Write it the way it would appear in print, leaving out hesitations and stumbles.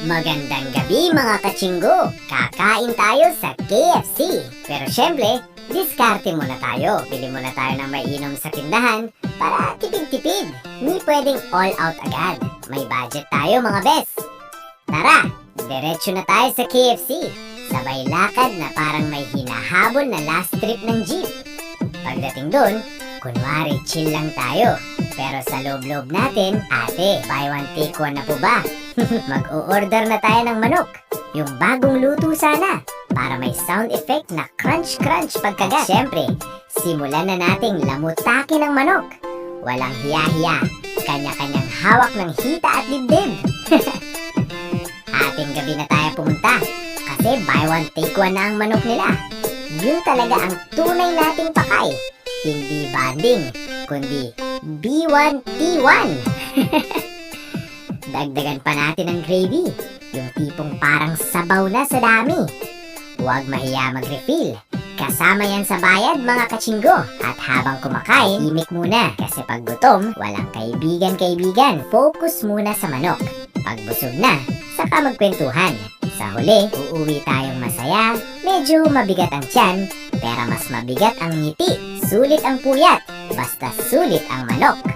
Magandang gabi mga kachinggo! Kakain tayo sa KFC. Pero syempre, diskarte muna tayo. Bili muna tayo ng mainom sa tindahan para tipid-tipid. Hindi pwedeng all out agad. May budget tayo mga bes. Tara, diretso na tayo sa KFC. Sabay lakad na parang may hinahabol na last trip ng jeep. Pagdating dun, kunwari chill lang tayo. Pero sa loob-loob natin, ate, buy one take one na po ba? Mag-o-order na tayo ng manok. Yung bagong luto sana. Para may sound effect na crunch-crunch pagkagat. At syempre, simulan na nating lamutakin ng manok. Walang hiya-hiya. Kanya-kanyang hawak ng hita at dibdib. Ating gabi na tayo pumunta. Kasi buy one take one na ang manok nila. Yun talaga ang tunay nating pakay. Hindi banding, kundi B1T1. Dagdagan pa natin ng gravy. Yung tipong parang sabaw na sa dami. Huwag mahiya mag-refill. Kasama yan sa bayad mga kachinggo. At habang kumakain, imik muna. Kasi pag gutom, walang kaibigan-kaibigan. Focus muna sa manok. Pag busog na, saka magkwentuhan. Sa huli, uuwi tayong masaya. Medyo mabigat ang tiyan, pero mas mabigat ang ngiti. Sulit ang puyat, basta sulit ang manok.